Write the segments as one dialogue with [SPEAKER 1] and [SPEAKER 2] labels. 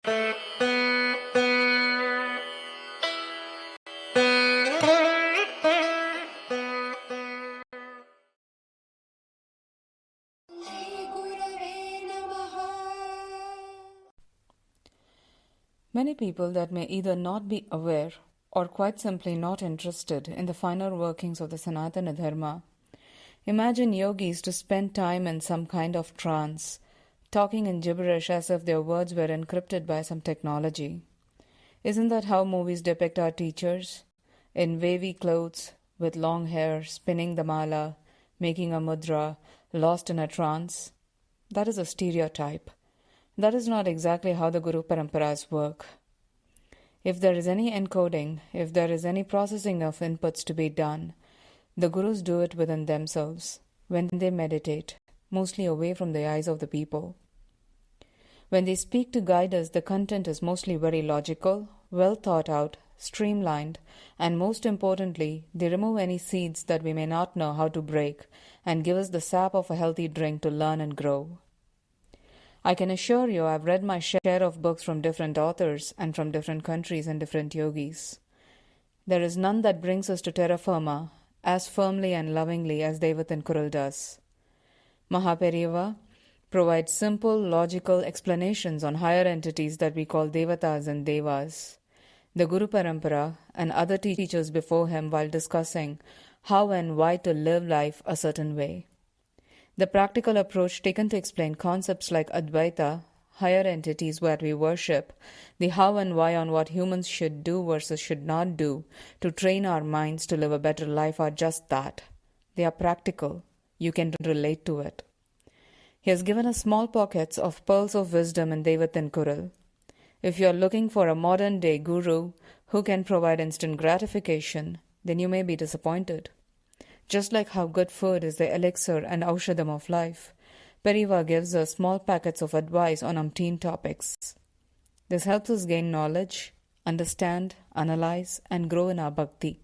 [SPEAKER 1] Many people that may either not be aware or quite simply not interested in the finer workings of the Sanatana Dharma imagine yogis to spend time in some kind of trance, talking in gibberish as if their words were encrypted by some technology. Isn't that how movies depict our teachers? In wavy clothes, with long hair, spinning the mala, making a mudra, lost in a trance? That is a stereotype. That is not exactly how the Guru Paramparas work. If there is any encoding, if there is any processing of inputs to be done, the Gurus do it within themselves, when they meditate, mostly away from the eyes of the people. When they speak to guide us, the content is mostly very logical, well thought out, streamlined, and most importantly, they remove any seeds that we may not know how to break and give us the sap of a healthy drink to learn and grow. I can assure you I've read my share of books from different authors and from different countries and different yogis. There is none that brings us to terra firma as firmly and lovingly as Deivathin Kural does. Mahaperiyava provides simple, logical explanations on higher entities that we call Devatas and Devas. The Guru Parampara and other teachers before him while discussing how and why to live life a certain way. The practical approach taken to explain concepts like Advaita, higher entities where we worship, the how and why on what humans should do versus should not do to train our minds to live a better life are just that. They are practical. You can relate to it. He has given us small pockets of pearls of wisdom in Deivathin Kural. If you are looking for a modern-day guru who can provide instant gratification, then you may be disappointed. Just like how good food is the elixir and aushadam of life, Periva gives us small packets of advice on umpteen topics. This helps us gain knowledge, understand, analyze, and grow in our bhakti.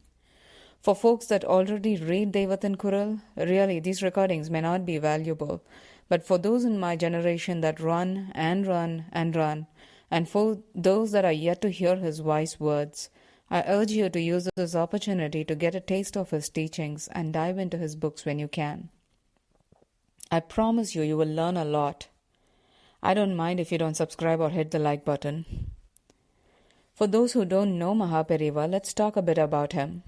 [SPEAKER 1] For folks that already read Deivathin Kural, really these recordings may not be valuable, but for those in my generation that run, and for those that are yet to hear his wise words, I urge you to use this opportunity to get a taste of his teachings and dive into his books when you can. I promise you will learn a lot. I don't mind if you don't subscribe or hit the like button. For those who don't know Mahaperiyava, let's talk a bit about him.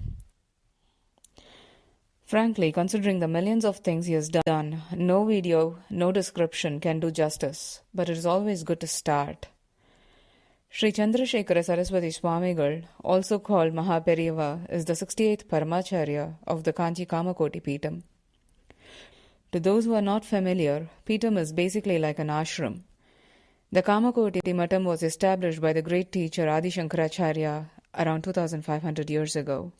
[SPEAKER 1] Frankly, considering the millions of things he has done, no video, no description can do justice, but it is always good to start. Sri Chandrashekara Saraswati Swamigal, also called Mahaperiyava, is the 68th Paramacharya of the Kanchi Kamakoti Peetham. To those who are not familiar, Peetham is basically like an ashram. The Kamakoti Matam was established by the great teacher Adi Shankaracharya around 2500 years ago.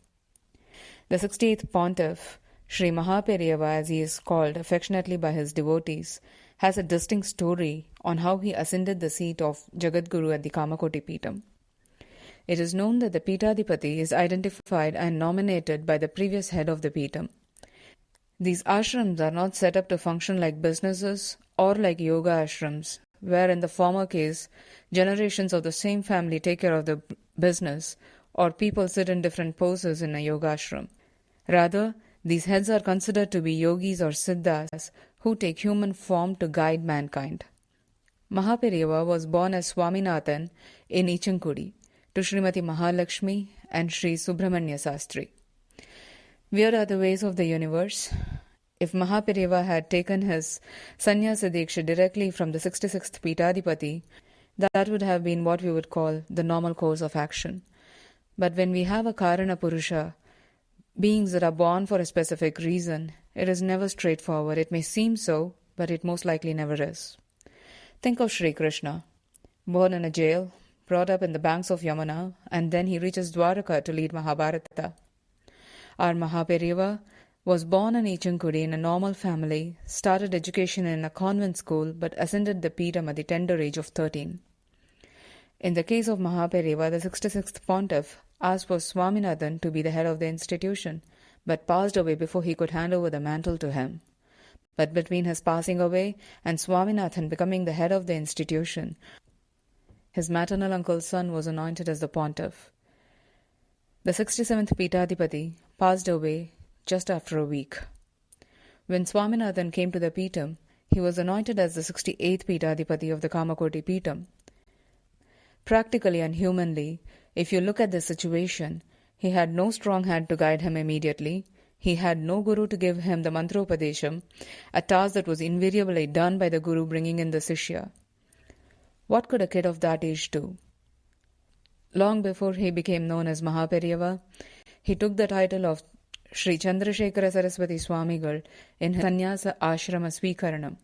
[SPEAKER 1] The 68th Pontiff, Sri Mahaperiyava as he is called affectionately by his devotees, has a distinct story on how he ascended the seat of Jagadguru at the Kamakoti Peetham. It is known that the Peethadipati is identified and nominated by the previous head of the Peetham. These ashrams are not set up to function like businesses or like yoga ashrams, where in the former case, generations of the same family take care of the business or people sit in different poses in a yoga ashram. Rather, these heads are considered to be yogis or siddhas who take human form to guide mankind. Mahaperiyava was born as Swaminathan in Ichankudi to Srimati Mahalakshmi and Sri Subramanya Sastri. Weird are the ways of the universe. If Mahaperiyava had taken his sannyasa diksha directly from the 66th Peethadipati, that would have been what we would call the normal course of action. But when we have a Karana Purusha, beings that are born for a specific reason, it is never straightforward. It may seem so, but it most likely never is. Think of Sri Krishna, born in a jail, brought up in the banks of Yamuna, and then he reaches Dwaraka to lead Mahabharata. Our Mahaperiyava was born in Ichankudi in a normal family, started education in a convent school, but ascended the Peetham at the tender age of 13. In the case of Mahaperiyava, the 66th Pontiff asked for Swaminathan to be the head of the institution, but passed away before he could hand over the mantle to him. But between his passing away and Swaminathan becoming the head of the institution, his maternal uncle's son was anointed as the pontiff. The 67th Peethadipati passed away just after a week. When Swaminathan came to the Peetham, he was anointed as the 68th Peethadipati of the Kamakoti Peetham. Practically and humanly, if you look at the situation, he had no strong hand to guide him immediately. He had no guru to give him the mantropadesham, a task that was invariably done by the guru bringing in the Sishya. What could a kid of that age do? Long before he became known as Mahaperiyava, he took the title of Sri Chandrashekara Saraswati Swamigal in his Sannyasa Ashrama Swikaranam,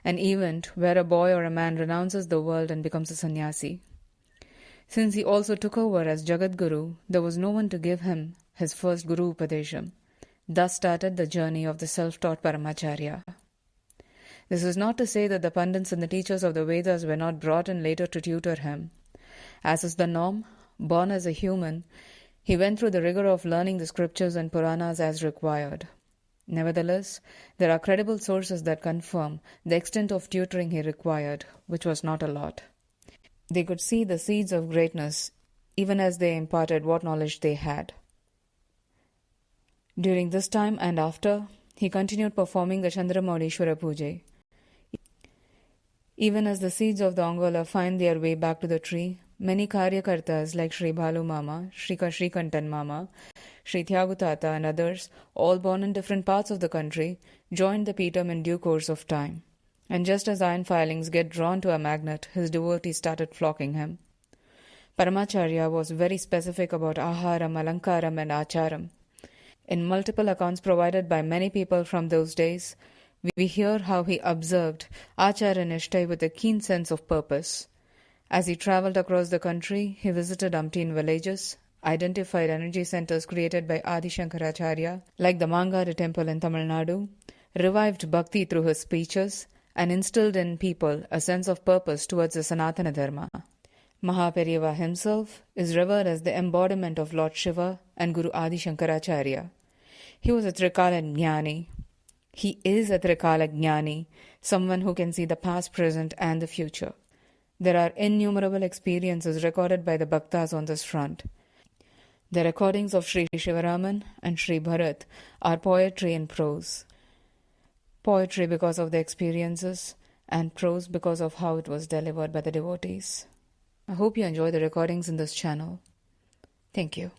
[SPEAKER 1] an event where a boy or a man renounces the world and becomes a sannyasi. Since he also took over as Jagadguru, there was no one to give him his first Guru Upadesham. Thus started the journey of the self-taught Paramacharya. This is not to say that the Pandits and the teachers of the Vedas were not brought in later to tutor him. As is the norm, born as a human, he went through the rigor of learning the scriptures and Puranas as required. Nevertheless, there are credible sources that confirm the extent of tutoring he required, which was not a lot. They could see the seeds of greatness even as they imparted what knowledge they had. During this time and after, he continued performing the Chandramaulishwara Puja. Even as the seeds of the Angola find their way back to the tree, many Karyakartas like Sri Balu Mama, Sri Kantan Mama, Sri Tyagutata and others, all born in different parts of the country, joined the Peetham in due course of time. And just as iron filings get drawn to a magnet, his devotees started flocking him. Paramacharya was very specific about aharam, alankaram and acharam. In multiple accounts provided by many people from those days, we hear how he observed Achara Nishtai with a keen sense of purpose. As he travelled across the country, he visited umpteen villages, identified energy centres created by Adi Shankaracharya, like the Mangadi temple in Tamil Nadu, revived bhakti through his speeches, and instilled in people a sense of purpose towards the Sanatana Dharma. Mahaperiyava himself is revered as the embodiment of Lord Shiva and Guru Adi Shankaracharya. He was a Trikala Jnani. He is a Trikala Jnani, someone who can see the past, present and the future. There are innumerable experiences recorded by the Bhaktas on this front. The recordings of Sri Shivaraman and Sri Bharat are poetry in prose. Poetry because of the experiences, and prose because of how it was delivered by the devotees. I hope you enjoy the recordings in this channel. Thank you.